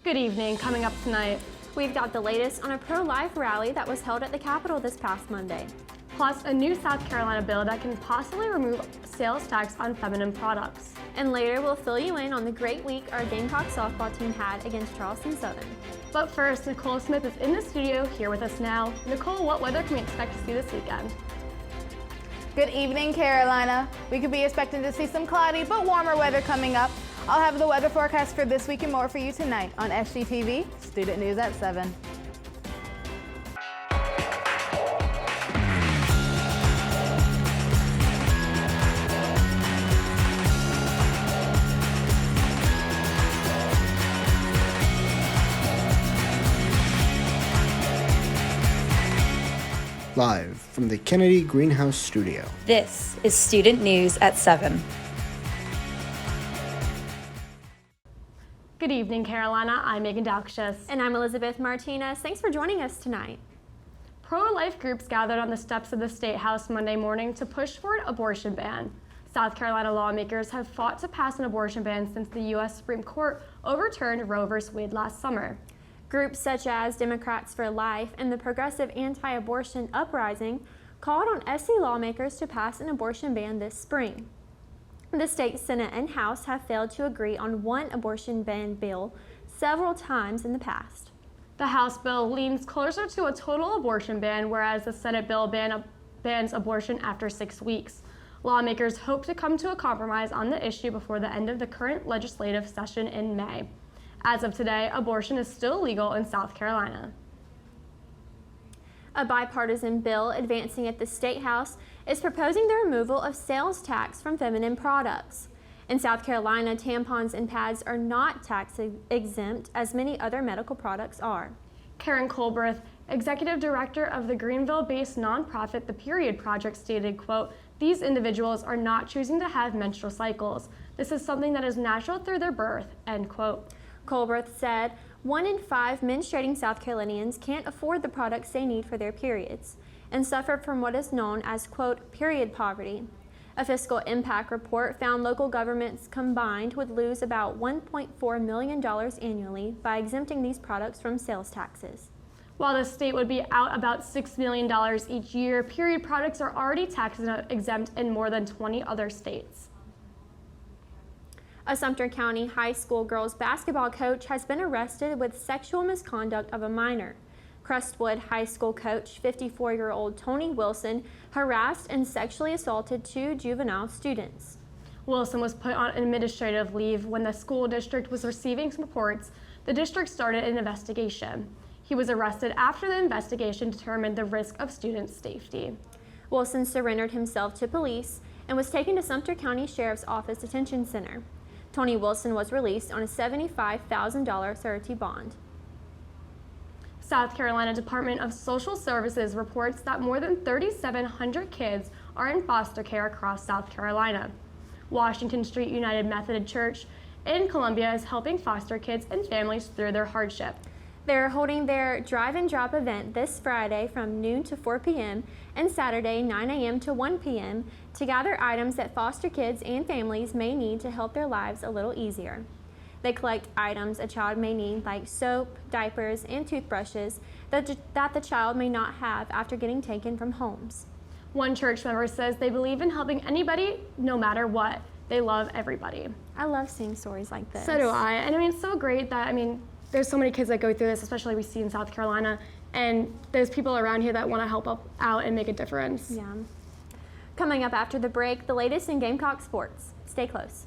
Good evening. Coming up tonight, we've got the latest on a pro-life rally that was held at the Capitol this past Monday. Plus a new South Carolina bill that can possibly remove sales tax on feminine products. And later, we'll fill you in on the great week our Gamecock Softball team had against Charleston Southern. But first, Nicole Smith is in the studio here with us now. Nicole, what weather can we expect to see this weekend? Good evening, Carolina. We could be expecting to see some cloudy but warmer weather coming up. I'll have the weather forecast for this week and more for you tonight on SGTV, Student News at 7. Live from the Kennedy Greenhouse Studio. This is Student News at 7. Good evening, Carolina. I'm Meagan Daukshus. And I'm Elizabeth Martinez. Thanks for joining us tonight. Pro-life groups gathered on the steps of the State House Monday morning to push for an abortion ban. South Carolina lawmakers have fought to pass an abortion ban since the U.S. Supreme Court overturned Roe v. Wade last summer. Groups such as Democrats for Life and the Progressive Anti-Abortion Uprising called on SC lawmakers to pass an abortion ban this spring. The state Senate and House have failed to agree on one abortion ban bill several times in the past. The House bill leans closer to a total abortion ban, whereas the Senate bill bans abortion after 6 weeks. Lawmakers hope to come to a compromise on the issue before the end of the current legislative session in May. As of today, abortion is still legal in South Carolina. A bipartisan bill advancing at the State House is proposing the removal of sales tax from feminine products. In South Carolina, tampons and pads are not tax exempt as many other medical products are. Karen Colbreth, executive director of the Greenville-based nonprofit The Period Project, stated, quote, "These individuals are not choosing to have menstrual cycles. This is something that is natural through their birth," end quote. Colbreth said 1 in 5 menstruating South Carolinians can't afford the products they need for their periods and suffer from what is known as, quote, period poverty. A fiscal impact report found local governments combined would lose about $1.4 million annually by exempting these products from sales taxes. While the state would be out about $6 million each year, period products are already tax exempt in more than 20 other states. A Sumter County high school girls basketball coach has been arrested with sexual misconduct of a minor. Crestwood High School coach, 54-year-old Tony Wilson, harassed and sexually assaulted 2 juvenile students. Wilson was put on administrative leave when the school district was receiving some reports. The district started an investigation. He was arrested after the investigation determined the risk of student safety. Wilson surrendered himself to police and was taken to Sumter County Sheriff's Office Detention Center. Tony Wilson was released on a $75,000 surety bond. South Carolina Department of Social Services reports that more than 3,700 kids are in foster care across South Carolina. Washington Street United Methodist Church in Columbia is helping foster kids and families through their hardship. They're holding their drive and drop event this Friday from noon to 4 p.m. and Saturday 9 a.m. to 1 p.m. to gather items that foster kids and families may need to help their lives a little easier. They collect items a child may need like soap, diapers, and toothbrushes that the child may not have after getting taken from homes. One church member says they believe in helping anybody no matter what. They love everybody. I love seeing stories like this. So do I. And I mean, it's so great that, there's so many kids that go through this, especially we see in South Carolina, and there's people around here that want to help out and make a difference. Yeah. Coming up after the break, the latest in Gamecock sports. Stay close.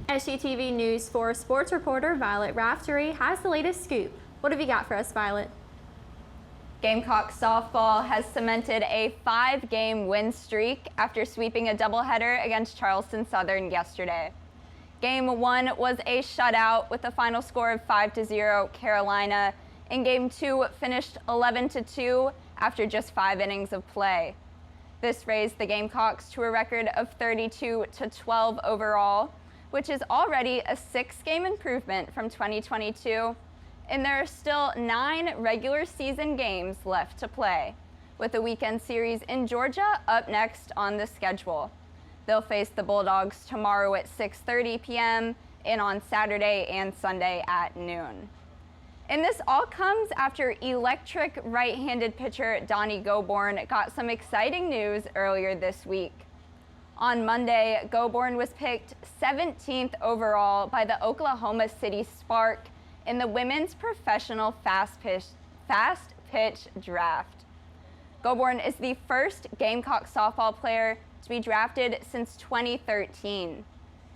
SGTV News 4 sports reporter Violet Raftery has the latest scoop. What have you got for us, Violet? Gamecock Softball has cemented a 5-game win streak after sweeping a doubleheader against Charleston Southern yesterday. Game 1 was a shutout with a final score of 5-0 Carolina, and Game 2 finished 11-2 after just 5 innings of play. This raised the Gamecocks to a record of 32-12 overall, which is already a 6-game improvement from 2022, and there are still 9 regular season games left to play, with the weekend series in Georgia up next on the schedule. They'll face the Bulldogs tomorrow at 6:30 p.m. and on Saturday and Sunday at noon. And this all comes after electric right-handed pitcher Donnie Gobourne got some exciting news earlier this week. On Monday, Gobourne was picked 17th overall by the Oklahoma City Spark in the women's professional fast pitch draft. Gobourne is the first Gamecock softball player to be drafted since 2013.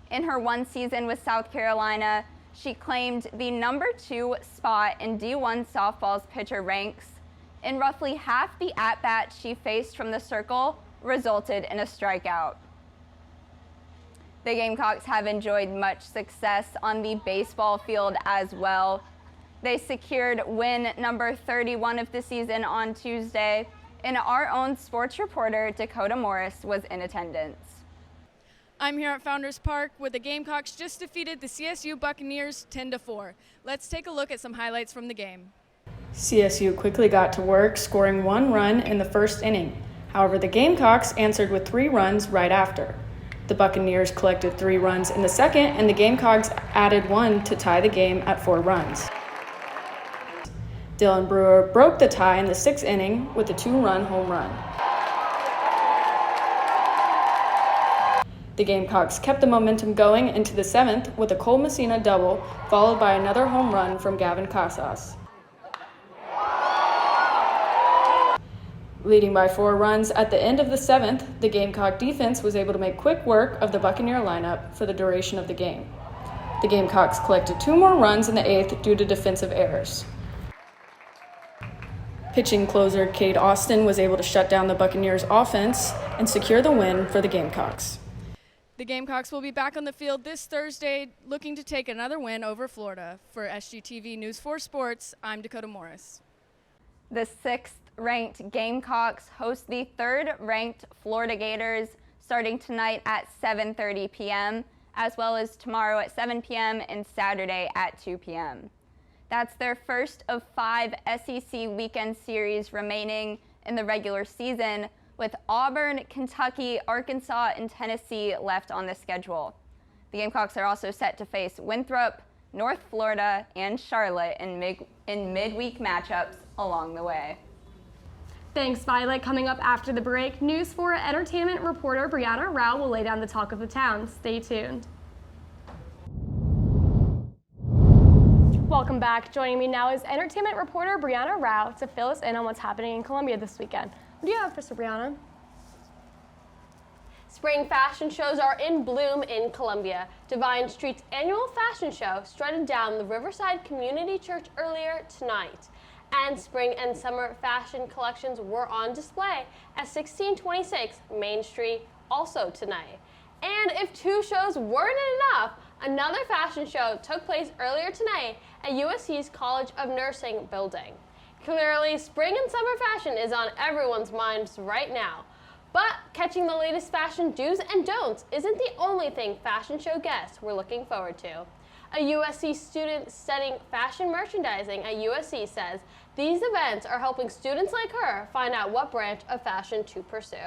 In her one season with South Carolina, she claimed the #2 spot in D1 softball's pitcher ranks, and roughly half the at-bats she faced from the circle resulted in a strikeout. The Gamecocks have enjoyed much success on the baseball field as well. They secured win number 31 of the season on Tuesday, and our own sports reporter Dakota Morris was in attendance. I'm here at Founders Park where the Gamecocks just defeated the CSU Buccaneers 10-4. Let's take a look at some highlights from the game. CSU quickly got to work, scoring 1 run in the first inning. However, the Gamecocks answered with 3 runs right after. The Buccaneers collected 3 runs in the second, and the Gamecocks added 1 to tie the game at 4 runs. Dylan Brewer broke the tie in the 6th inning with a 2-run home run. The Gamecocks kept the momentum going into the 7th with a Cole Messina double, followed by another home run from Gavin Casas. Leading by 4 runs at the end of the 7th, the Gamecock defense was able to make quick work of the Buccaneer lineup for the duration of the game. The Gamecocks collected 2 more runs in the 8th due to defensive errors. Pitching closer Cade Austin was able to shut down the Buccaneers' offense and secure the win for the Gamecocks. The Gamecocks will be back on the field this Thursday looking to take another win over Florida. For SGTV News 4 Sports, I'm Dakota Morris. The 6th-ranked Gamecocks host the 3rd-ranked Florida Gators starting tonight at 7:30 p.m., as well as tomorrow at 7 p.m. and Saturday at 2 p.m. That's their first of 5 SEC weekend series remaining in the regular season, with Auburn, Kentucky, Arkansas, and Tennessee left on the schedule. The Gamecocks are also set to face Winthrop, North Florida, and Charlotte in midweek matchups along the way. Thanks, Violet. Coming up after the break, News 4 entertainment reporter Brianna Rao will lay down the talk of the town. Stay tuned. Welcome back. Joining me now is entertainment reporter Brianna Rao to fill us in on what's happening in Columbia this weekend. What do you have for us, Brianna? Spring fashion shows are in bloom in Columbia. Divine Street's annual fashion show strutted down the Riverside Community Church earlier tonight. And spring and summer fashion collections were on display at 1626 Main Street also tonight. And if 2 shows weren't enough, another fashion show took place earlier tonight at USC's College of Nursing building. Clearly, spring and summer fashion is on everyone's minds right now. But catching the latest fashion do's and don'ts isn't the only thing fashion show guests were looking forward to. A USC student studying fashion merchandising at USC says these events are helping students like her find out what branch of fashion to pursue.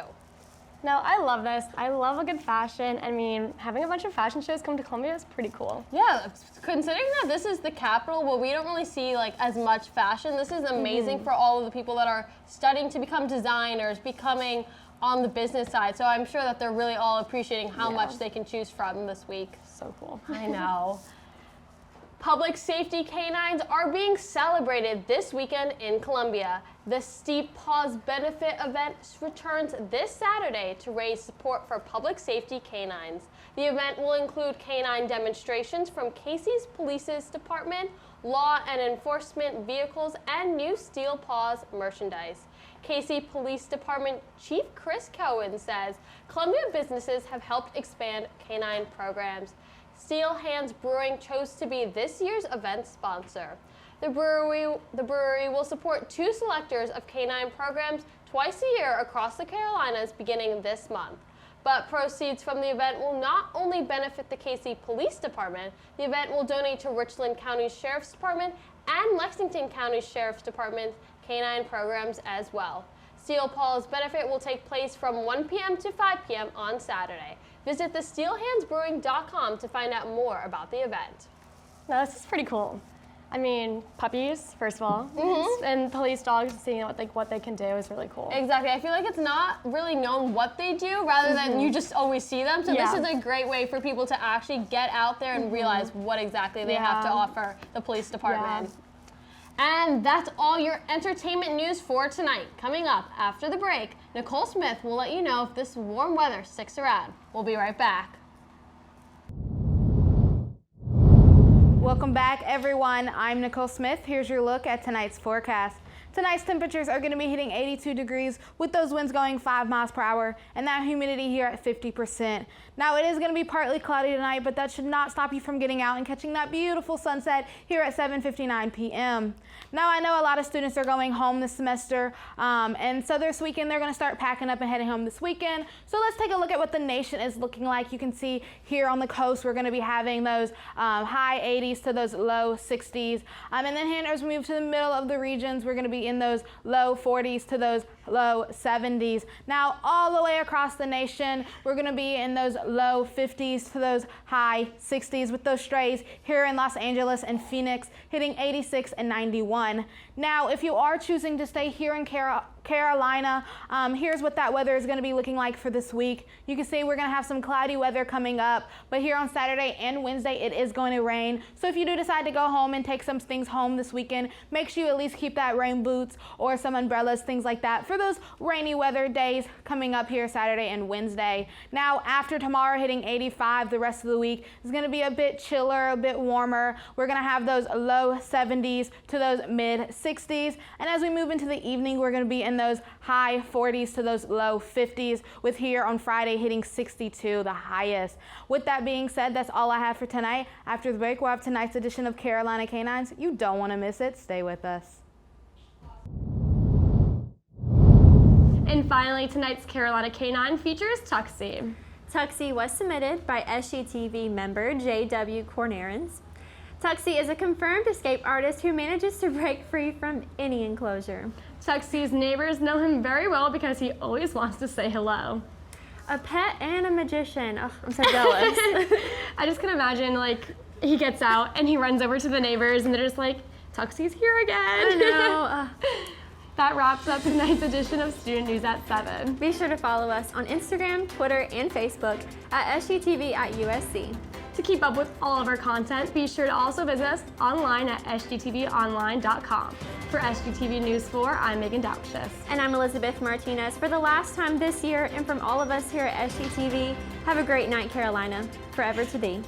No, I love this. I love a good fashion. I mean, having a bunch of fashion shows come to Columbia is pretty cool. Yeah, considering that this is the capital where we don't really see like as much fashion, this is amazing for all of the people that are studying to become designers, becoming on the business side. So I'm sure that they're really all appreciating how much they can choose from this week. So cool. I know. Public safety canines are being celebrated this weekend in Columbia. The Steep Paws benefit event returns this Saturday to raise support for public safety canines. The event will include canine demonstrations from Casey's Police's Department, law and enforcement vehicles, and new Steel Paws merchandise. Casey Police Department Chief Chris Qwuan says Columbia businesses have helped expand canine programs. Steel Hands Brewing chose to be this year's event sponsor. The brewery will support 2 selectors of canine programs twice a year across the Carolinas beginning this month. But proceeds from the event will not only benefit the Casey Police Department, the event will donate to Richland County Sheriff's Department and Lexington County Sheriff's Department canine programs as well. Steel Paws benefit will take place from 1 p.m. to 5 p.m. on Saturday. Visit thesteelhandsbrewing.com to find out more about the event. Now, this is pretty cool. I mean, puppies, first of all, and police dogs, seeing what they can do is really cool. Exactly. I feel like it's not really known what they do rather than you just always see them. So this is a great way for people to actually get out there and realize what exactly they have to offer the police department. And that's all your entertainment news for tonight. Coming up after the break, Nicole Smith will let you know if this warm weather sticks around. We'll be right back. Welcome back, everyone. I'm Nicole Smith. Here's your look at tonight's forecast. Tonight's temperatures are going to be hitting 82 degrees with those winds going 5 miles per hour and that humidity here at 50%. Now, it is going to be partly cloudy tonight, but that should not stop you from getting out and catching that beautiful sunset here at 7:59 p.m. Now, I know a lot of students are going home this semester, and so this weekend they're going to start packing up and heading home this weekend. So let's take a look at what the nation is looking like. You can see here on the coast we're going to be having those high 80s to those low 60s. And then here as we move to the middle of the regions, we're going to be in those low 40s to those low 70s. Now, all the way across the nation, we're going to be in those low 50s to those high 60s with those strays here in Los Angeles and Phoenix hitting 86 and 91. Now, if you are choosing to stay here in Carolina, here's what that weather is going to be looking like for this week. You can see we're going to have some cloudy weather coming up, but here on Saturday and Wednesday it is going to rain. So if you do decide to go home and take some things home this weekend, make sure you at least keep that rain boots or some umbrellas, things like that, for those rainy weather days coming up here Saturday and Wednesday. Now, after tomorrow hitting 85, the rest of the week is going to be a bit chiller, a bit warmer. We're going to have those low 70s to those mid 60s, and as we move into the evening, we're going to be in those high 40s to those low 50s, with here on Friday hitting 62, the highest. With that being said, that's all I have for tonight. After the break, we'll have tonight's edition of Carolina Canines. You don't want to miss it. Stay with us. And finally, tonight's Carolina Canine features Tuxie. Tuxie was submitted by SGTV member J.W. Cornarins. Tuxie is a confirmed escape artist who manages to break free from any enclosure. Tuxie's neighbors know him very well because he always wants to say hello. A pet and a magician. Oh, I'm so jealous. I just can imagine, like, he gets out and he runs over to the neighbors and they're just like, Tuxie's here again. I know. That wraps up tonight's edition of Student News at 7. Be sure to follow us on Instagram, Twitter, and Facebook at SGTV at USC. To keep up with all of our content, be sure to also visit us online at sgtvonline.com. For SGTV News 4, I'm Meagan Daukshus. And I'm Elizabeth Martinez. For the last time this year, and from all of us here at SGTV, have a great night, Carolina. Forever to be.